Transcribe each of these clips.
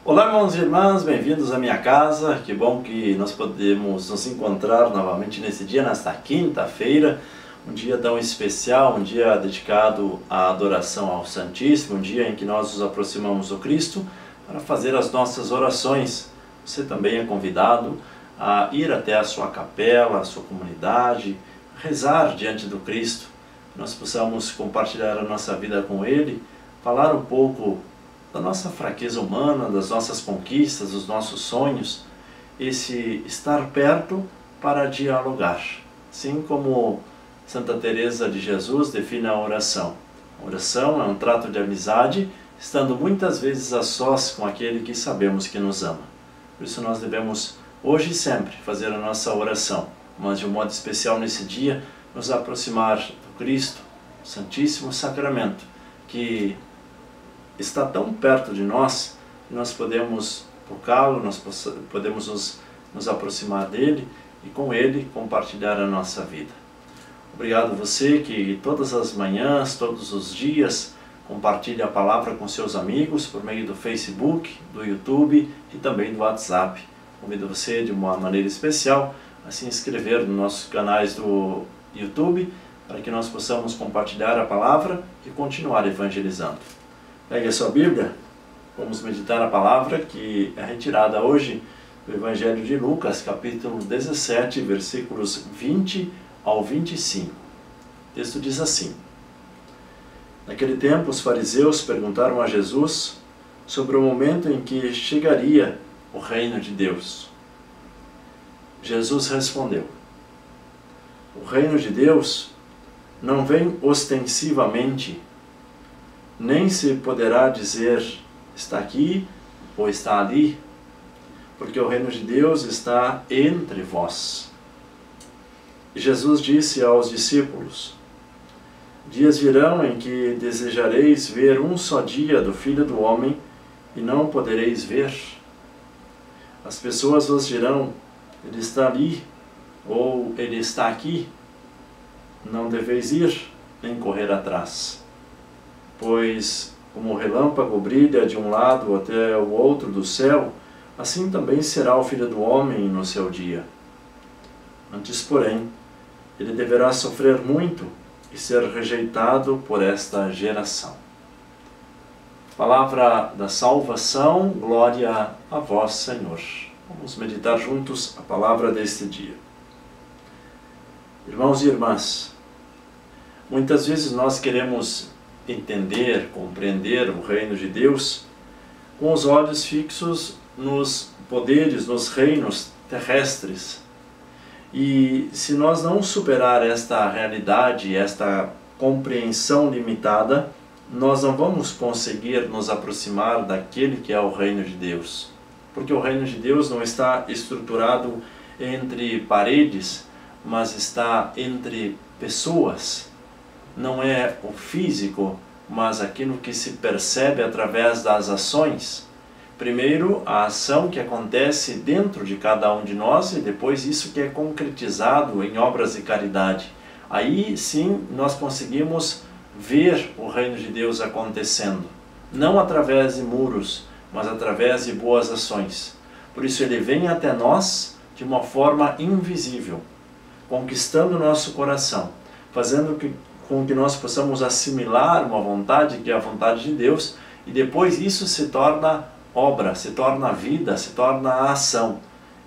Olá, irmãos e irmãs, bem-vindos à minha casa. Que bom que nós podemos nos encontrar novamente nesse dia, nesta quinta-feira, um dia tão especial, um dia dedicado à adoração ao Santíssimo, um dia em que nós nos aproximamos do Cristo para fazer as nossas orações. Você também é convidado a ir até a sua capela, a sua comunidade, rezar diante do Cristo, que nós possamos compartilhar a nossa vida com Ele, falar um pouco da nossa fraqueza humana, das nossas conquistas, dos nossos sonhos, esse estar perto para dialogar. Assim como Santa Teresa de Jesus define a oração. A oração é um trato de amizade, estando muitas vezes a sós com aquele que sabemos que nos ama. Por isso nós devemos, hoje e sempre, fazer a nossa oração, mas de um modo especial nesse dia, nos aproximar do Cristo, o Santíssimo Sacramento, que está tão perto de nós que nós podemos tocá-lo, nós podemos nos aproximar dele e com ele compartilhar a nossa vida. Obrigado você que todas as manhãs, todos os dias, compartilha a palavra com seus amigos por meio do Facebook, do YouTube e também do WhatsApp. Convido você de uma maneira especial a se inscrever nos nossos canais do YouTube para que nós possamos compartilhar a palavra e continuar evangelizando. Pegue a sua Bíblia, vamos meditar a palavra que é retirada hoje do Evangelho de Lucas, capítulo 17, versículos 20 ao 25. O texto diz assim: Naquele tempo os fariseus perguntaram a Jesus sobre o momento em que chegaria o reino de Deus. Jesus respondeu: O reino de Deus não vem ostensivamente, nem se poderá dizer está aqui ou está ali, porque o reino de Deus está entre vós. E Jesus disse aos discípulos: Dias virão em que desejareis ver um só dia do Filho do Homem e não podereis ver. As pessoas vos dirão: Ele está ali, ou Ele está aqui. Não deveis ir, nem correr atrás. Pois, como o relâmpago brilha de um lado até o outro do céu, assim também será o Filho do Homem no seu dia. Antes, porém, ele deverá sofrer muito e ser rejeitado por esta geração. Palavra da salvação, glória a vós, Senhor. Vamos meditar juntos a palavra deste dia. Irmãos e irmãs, muitas vezes nós queremos entender, compreender o reino de Deus com os olhos fixos nos poderes, nos reinos terrestres. E se nós não superar esta realidade, esta compreensão limitada, nós não vamos conseguir nos aproximar daquele que é o reino de Deus. Porque o reino de Deus não está estruturado entre paredes, mas está entre pessoas. Não é o físico, mas aquilo que se percebe através das ações. Primeiro, a ação que acontece dentro de cada um de nós e depois isso que é concretizado em obras de caridade. Aí sim nós conseguimos ver o reino de Deus acontecendo. Não através de muros, mas através de boas ações. Por isso ele vem até nós de uma forma invisível, conquistando o nosso coração, fazendo com que nós possamos assimilar uma vontade que é a vontade de Deus, e depois isso se torna obra, se torna vida, se torna ação.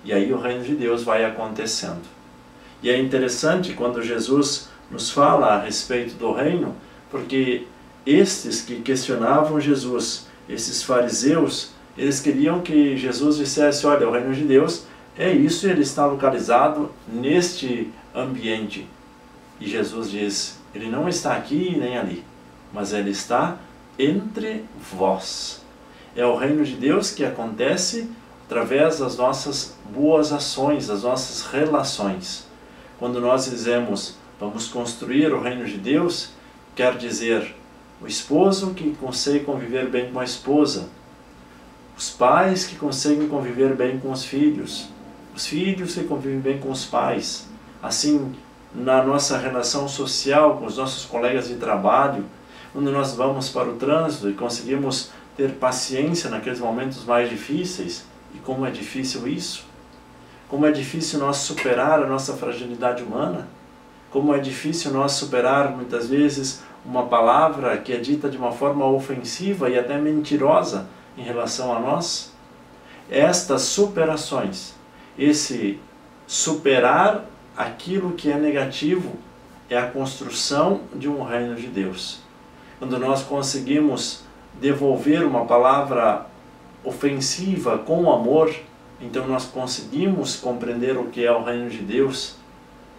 E aí o reino de Deus vai acontecendo. E é interessante quando Jesus nos fala a respeito do reino, porque estes que questionavam Jesus, esses fariseus, eles queriam que Jesus dissesse: olha, o reino de Deus é isso, ele está localizado neste ambiente. E Jesus diz: ele não está aqui nem ali, mas ele está entre vós. É o reino de Deus que acontece através das nossas boas ações, das nossas relações. Quando nós dizemos vamos construir o reino de Deus, quer dizer o esposo que consegue conviver bem com a esposa, os pais que conseguem conviver bem com os filhos que convivem bem com os pais, assim na nossa relação social com os nossos colegas de trabalho, quando nós vamos para o trânsito e conseguimos ter paciência naqueles momentos mais difíceis. E como é difícil isso? Como é difícil nós superar a nossa fragilidade humana? Como é difícil nós superar muitas vezes uma palavra que é dita de uma forma ofensiva e até mentirosa em relação a nós? Estas superações, esse superar aquilo que é negativo, é a construção de um reino de Deus. Quando nós conseguimos devolver uma palavra ofensiva com amor, então nós conseguimos compreender o que é o reino de Deus.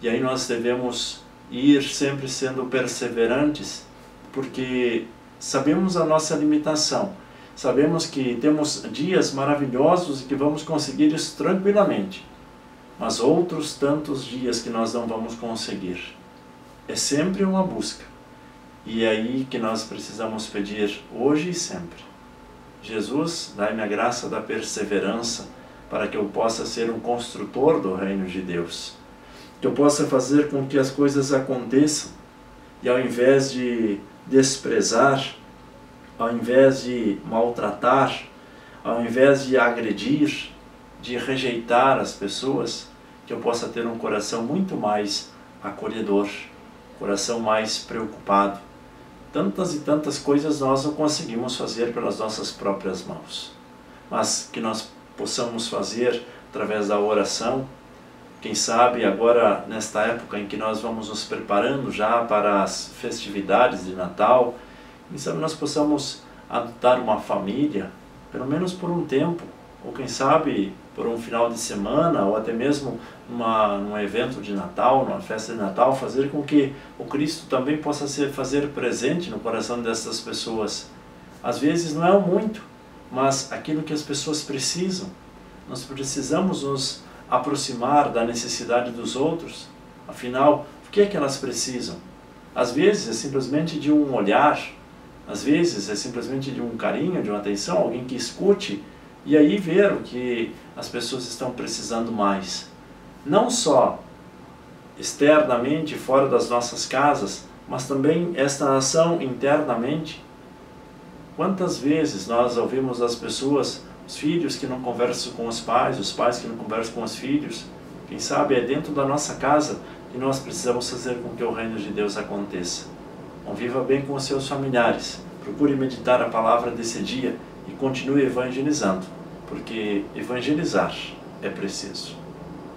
E aí nós devemos ir sempre sendo perseverantes, porque sabemos a nossa limitação, sabemos que temos dias maravilhosos e que vamos conseguir isso tranquilamente, mas outros tantos dias que nós não vamos conseguir. É sempre uma busca, e é aí que nós precisamos pedir hoje e sempre: Jesus, dai-me a graça da perseverança, para que eu possa ser um construtor do reino de Deus, que eu possa fazer com que as coisas aconteçam, e ao invés de desprezar, ao invés de maltratar, ao invés de agredir, de rejeitar as pessoas, que eu possa ter um coração muito mais acolhedor, coração mais preocupado. Tantas e tantas coisas nós não conseguimos fazer pelas nossas próprias mãos, mas que nós possamos fazer através da oração. Quem sabe agora, nesta época em que nós vamos nos preparando já para as festividades de Natal, quem sabe nós possamos adotar uma família, pelo menos por um tempo, ou quem sabe por um final de semana, ou até mesmo num evento de Natal, numa festa de Natal, fazer com que o Cristo também possa fazer presente no coração dessas pessoas. Às vezes não é o muito, mas aquilo que as pessoas precisam. Nós precisamos nos aproximar da necessidade dos outros. Afinal, o que é que elas precisam? Às vezes é simplesmente de um olhar, às vezes é simplesmente de um carinho, de uma atenção, alguém que escute, e aí ver o que as pessoas estão precisando mais. Não só externamente, fora das nossas casas, mas também esta ação internamente. Quantas vezes nós ouvimos das pessoas, os filhos que não conversam com os pais que não conversam com os filhos? Quem sabe é dentro da nossa casa que nós precisamos fazer com que o reino de Deus aconteça. Conviva bem com os seus familiares, procure meditar a palavra desse dia e continue evangelizando, porque evangelizar é preciso.